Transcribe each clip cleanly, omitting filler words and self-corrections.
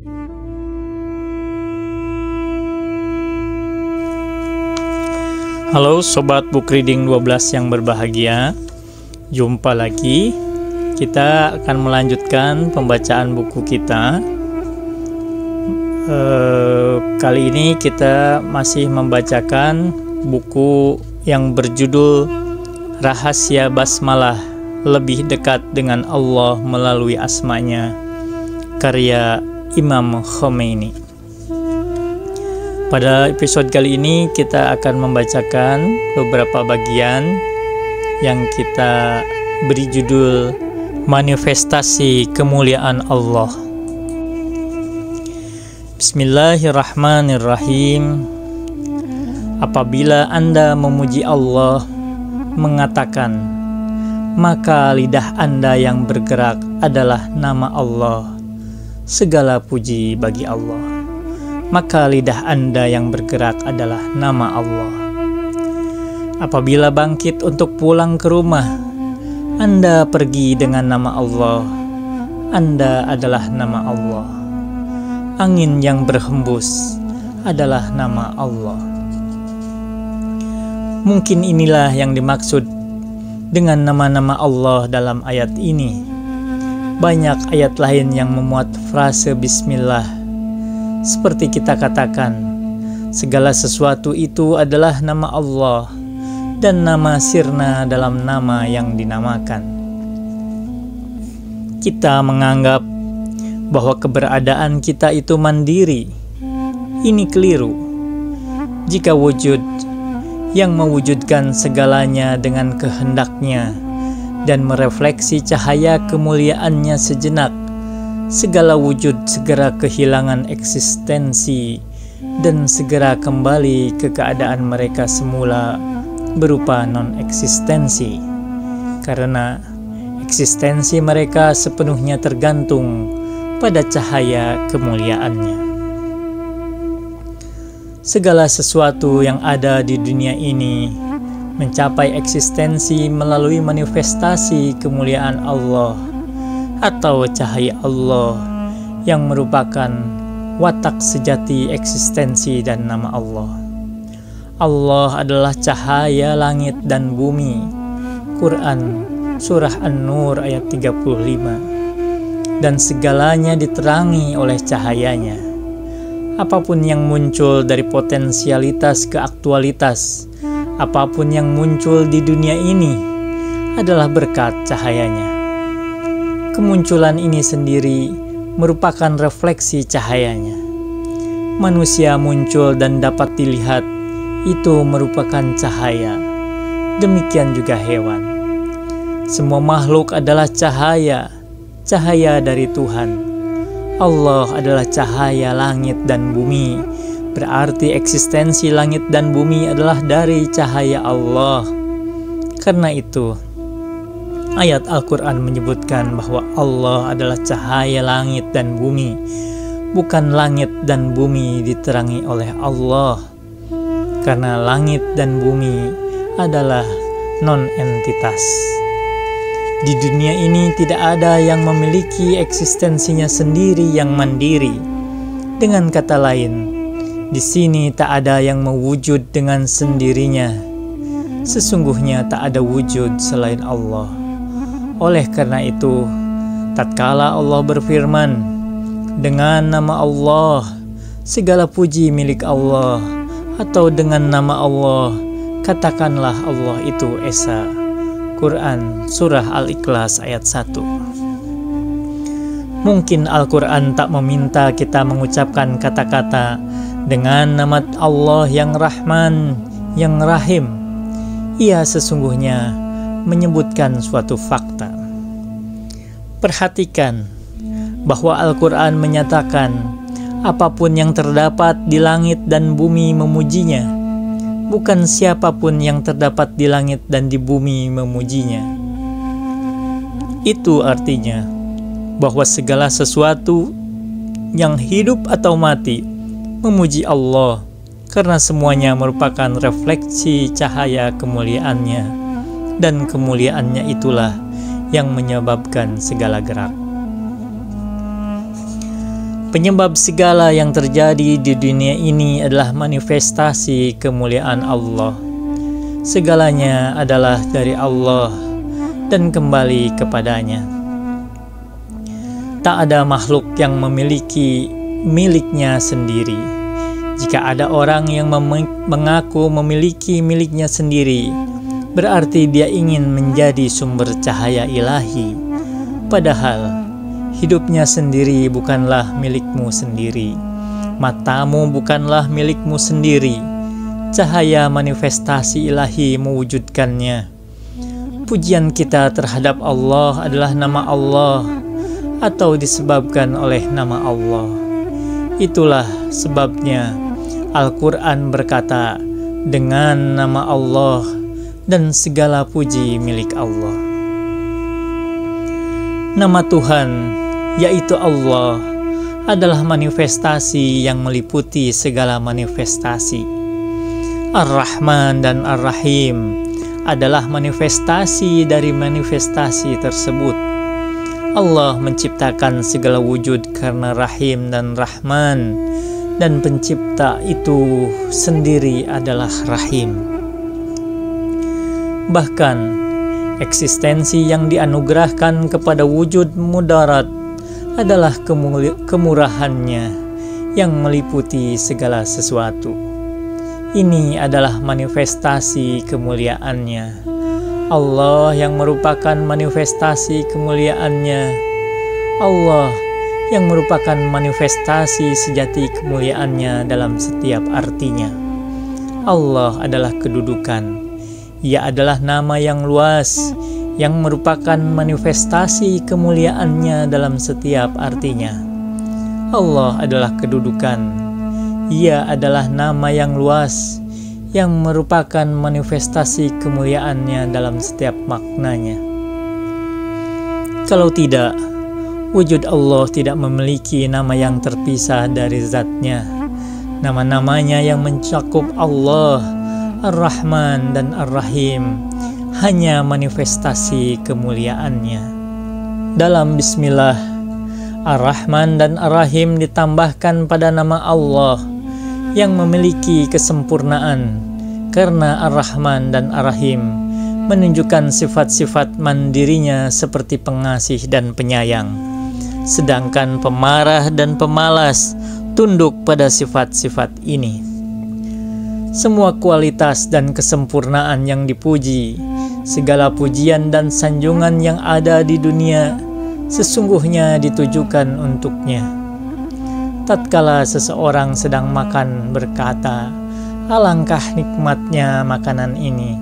Halo Sobat Book Reading 12 yang berbahagia. Jumpa lagi. Kita akan melanjutkan pembacaan buku kita. Kali ini kita masih membacakan buku yang berjudul Rahasia Basmalah, Lebih Dekat dengan Allah Melalui Asma-Nya, karya Imam Khomeini. Pada episode kali ini kita akan membacakan beberapa bagian yang kita beri judul Manifestasi Kemuliaan Allah. Bismillahirrahmanirrahim. Apabila Anda memuji Allah, mengatakan, maka lidah Anda yang bergerak adalah nama Allah. Segala puji bagi Allah. Maka lidah Anda yang bergerak adalah nama Allah. Apabila bangkit untuk pulang ke rumah, Anda pergi dengan nama Allah. Anda adalah nama Allah. Angin yang berhembus adalah nama Allah. Mungkin inilah yang dimaksud dengan nama-nama Allah dalam ayat ini. Banyak ayat lain yang memuat frase Bismillah. Seperti kita katakan, segala sesuatu itu adalah nama Allah dan nama sirna dalam nama yang dinamakan. Kita menganggap bahwa keberadaan kita itu mandiri. Ini keliru. Jika wujud yang mewujudkan segalanya dengan kehendaknya dan merefleksi cahaya kemuliaannya sejenak, segala wujud segera kehilangan eksistensi dan segera kembali ke keadaan mereka semula berupa non-eksistensi, karena eksistensi mereka sepenuhnya tergantung pada cahaya kemuliaannya. Segala sesuatu yang ada di dunia ini mencapai eksistensi melalui manifestasi kemuliaan Allah atau cahaya Allah yang merupakan watak sejati eksistensi dan nama Allah. Allah adalah cahaya langit dan bumi. Quran Surah An-Nur ayat 35. Dan segalanya diterangi oleh cahayanya. Apapun yang muncul dari potensialitas ke aktualitas, apapun yang muncul di dunia ini adalah berkat cahayanya. Kemunculan ini sendiri merupakan refleksi cahayanya. Manusia muncul dan dapat dilihat, itu merupakan cahaya. Demikian juga hewan. Semua makhluk adalah cahaya, cahaya dari Tuhan. Allah adalah cahaya langit dan bumi. Berarti eksistensi langit dan bumi adalah dari cahaya Allah. Karena itu, ayat Al-Quran menyebutkan bahwa Allah adalah cahaya langit dan bumi, bukan langit dan bumi diterangi oleh Allah, karena langit dan bumi adalah non-entitas. Di dunia ini tidak ada yang memiliki eksistensinya sendiri yang mandiri. Dengan kata lain, di sini tak ada yang mewujud dengan sendirinya. Sesungguhnya tak ada wujud selain Allah. Oleh karena itu, tatkala Allah berfirman, dengan nama Allah, segala puji milik Allah, atau dengan nama Allah, katakanlah Allah itu Esa. Quran Surah Al-Ikhlas ayat 1. Mungkin Al-Quran tak meminta kita mengucapkan kata-kata dengan nama Allah yang Rahman, yang Rahim. Ia sesungguhnya menyebutkan suatu fakta. Perhatikan bahwa Al-Quran menyatakan apapun yang terdapat di langit dan bumi memujinya, bukan siapapun yang terdapat di langit dan di bumi memujinya. Itu artinya bahwa segala sesuatu yang hidup atau mati memuji Allah, karena semuanya merupakan refleksi cahaya kemuliaannya, dan kemuliaannya itulah yang menyebabkan segala gerak. Penyebab segala yang terjadi di dunia ini adalah manifestasi kemuliaan Allah. Segalanya adalah dari Allah dan kembali kepadanya. Tak ada makhluk yang memiliki miliknya sendiri. Jika ada orang yang mengaku memiliki miliknya sendiri, berarti dia ingin menjadi sumber cahaya ilahi. Padahal hidupnya sendiri bukanlah milikmu sendiri. Matamu bukanlah milikmu sendiri. Cahaya manifestasi ilahi mewujudkannya. Pujian kita terhadap Allah adalah nama Allah atau disebabkan oleh nama Allah. Itulah sebabnya Al-Quran berkata, dengan nama Allah dan segala puji milik Allah. Nama Tuhan, yaitu Allah, adalah manifestasi yang meliputi segala manifestasi. Ar-Rahman dan Ar-Rahim adalah manifestasi dari manifestasi tersebut. Allah menciptakan segala wujud karena Rahim dan Rahman, dan pencipta itu sendiri adalah Rahim. Bahkan eksistensi yang dianugerahkan kepada wujud mudarat adalah kemurahannya yang meliputi segala sesuatu. Ini adalah manifestasi kemuliaannya. Allah yang merupakan manifestasi kemuliaannya. Allah yang merupakan manifestasi sejati kemuliaannya dalam setiap artinya. Allah adalah kedudukan. Ia adalah nama yang luas yang merupakan manifestasi kemuliaannya dalam setiap artinya. Allah adalah kedudukan. Ia adalah nama yang luas yang merupakan manifestasi kemuliaannya dalam setiap maknanya. Kalau tidak, wujud Allah tidak memiliki nama yang terpisah dari zatnya. Nama-namanya yang mencakup Allah, Ar-Rahman dan Ar-Rahim hanya manifestasi kemuliaannya. Dalam Bismillah, Ar-Rahman dan Ar-Rahim ditambahkan pada nama Allah yang memiliki kesempurnaan, karena Ar-Rahman dan Ar-Rahim menunjukkan sifat-sifat mandirinya seperti pengasih dan penyayang, sedangkan pemarah dan pemalas tunduk pada sifat-sifat ini. Semua kualitas dan kesempurnaan yang dipuji, segala pujian dan sanjungan yang ada di dunia sesungguhnya ditujukan untuknya. Tatkala seseorang sedang makan berkata, "Alangkah nikmatnya makanan ini,"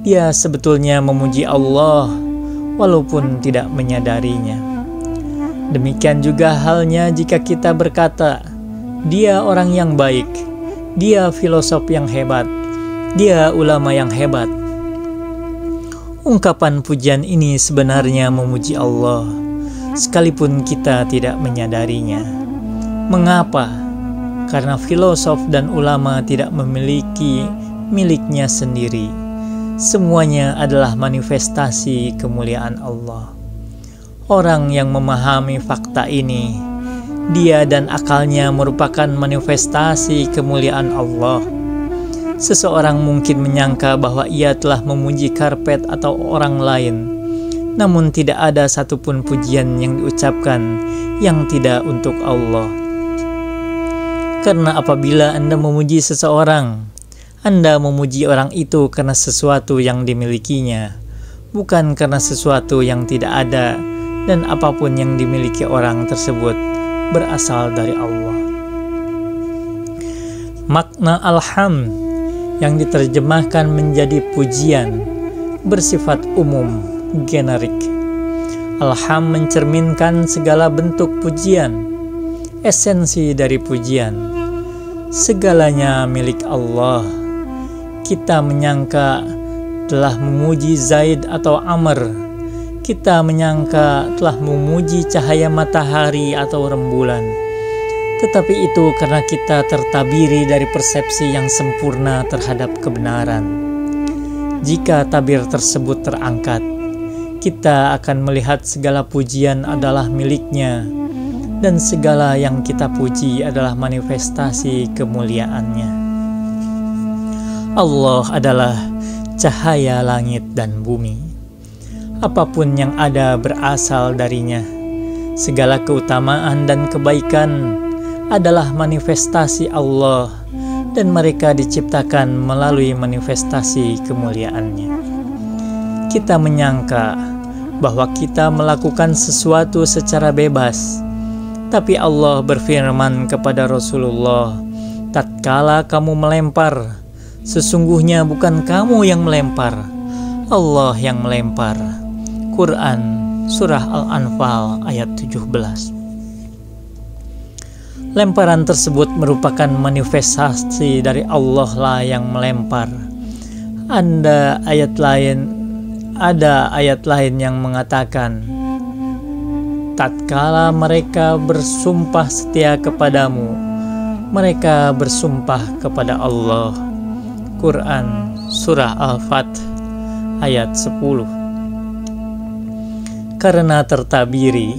dia sebetulnya memuji Allah walaupun tidak menyadarinya. Demikian juga halnya jika kita berkata, "Dia orang yang baik, dia filosof yang hebat, dia ulama yang hebat." Ungkapan pujian ini sebenarnya memuji Allah, sekalipun kita tidak menyadarinya. Mengapa? Karena filosof dan ulama tidak memiliki miliknya sendiri. Semuanya adalah manifestasi kemuliaan Allah. Orang yang memahami fakta ini, dia dan akalnya merupakan manifestasi kemuliaan Allah. Seseorang mungkin menyangka bahwa ia telah memuji karpet atau orang lain, namun tidak ada satupun pujian yang diucapkan yang tidak untuk Allah. Karena apabila Anda memuji seseorang, Anda memuji orang itu karena sesuatu yang dimilikinya, bukan karena sesuatu yang tidak ada, dan apapun yang dimiliki orang tersebut berasal dari Allah. Makna alhamd yang diterjemahkan menjadi pujian bersifat umum, generik. Alhamd mencerminkan segala bentuk pujian, esensi dari pujian. Segalanya milik Allah. Kita menyangka telah memuji Zaid atau Amr. Kita menyangka telah memuji cahaya matahari atau rembulan. Tetapi itu karena kita tertabiri dari persepsi yang sempurna terhadap kebenaran. Jika tabir tersebut terangkat, kita akan melihat segala pujian adalah miliknya. dan segala yang kita puji adalah manifestasi kemuliaan-Nya. Allah adalah cahaya langit dan bumi. Apapun yang ada berasal darinya. Segala keutamaan dan kebaikan adalah manifestasi Allah, dan mereka diciptakan melalui manifestasi kemuliaan-Nya. Kita menyangka bahwa kita melakukan sesuatu secara bebas, tapi Allah berfirman kepada Rasulullah, tatkala kamu melempar, sesungguhnya bukan kamu yang melempar, Allah yang melempar. Quran Surah Al-Anfal ayat 17. Lemparan tersebut merupakan manifestasi dari Allah lah yang melempar. Ada ayat lain yang mengatakan, tatkala mereka bersumpah setia kepadamu, mereka bersumpah kepada Allah. Quran Surah Al-Fath ayat 10. Karena tertabiri,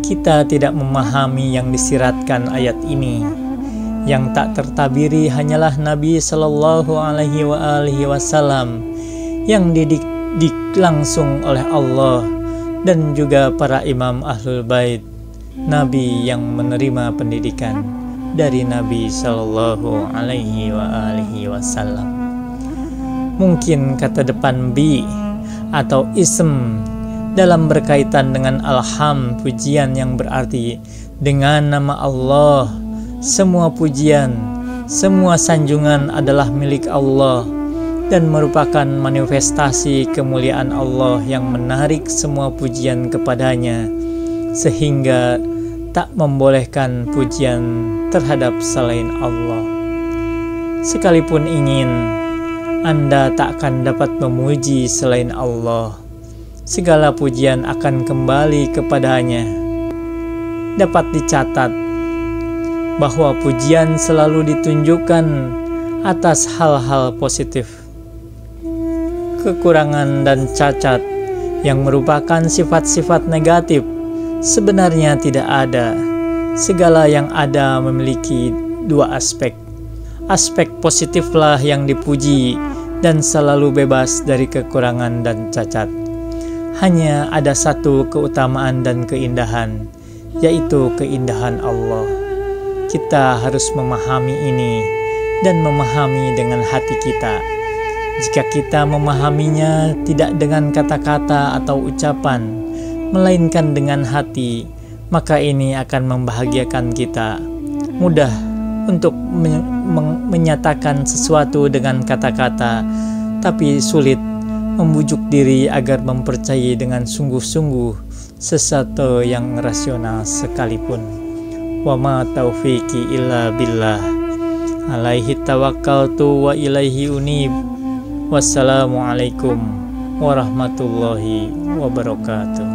kita tidak memahami yang disiratkan ayat ini. Yang tak tertabiri hanyalah Nabi Shallallahu Alaihi Wasallam yang dididik langsung oleh Allah, dan juga para imam Ahlul Bait, Nabi yang menerima pendidikan dari Nabi Shallallahu Alaihi Wasallam. Mungkin kata depan bi atau ism dalam berkaitan dengan alham, pujian yang berarti dengan nama Allah. Semua pujian, semua sanjungan adalah milik Allah dan merupakan manifestasi kemuliaan Allah yang menarik semua pujian kepadanya, sehingga tak membolehkan pujian terhadap selain Allah. Sekalipun ingin, Anda tak akan dapat memuji selain Allah. Segala pujian akan kembali kepadanya. Dapat dicatat bahwa pujian selalu ditunjukkan atas hal-hal positif. Kekurangan dan cacat yang merupakan sifat-sifat negatif sebenarnya tidak ada. Segala yang ada memiliki dua aspek. Aspek positiflah yang dipuji dan selalu bebas dari kekurangan dan cacat. Hanya ada satu keutamaan dan keindahan, yaitu keindahan Allah. Kita harus memahami ini dan memahami dengan hati kita. Jika kita memahaminya tidak dengan kata-kata atau ucapan, melainkan dengan hati, maka ini akan membahagiakan kita. Mudah untuk menyatakan sesuatu dengan kata-kata, tapi sulit membujuk diri agar mempercayai dengan sungguh-sungguh sesuatu yang rasional sekalipun. Wa ma taufiqi illa billah. Alaihi tawakkaltu wa ilaihi unib. Wassalamualaikum warahmatullahi wabarakatuh.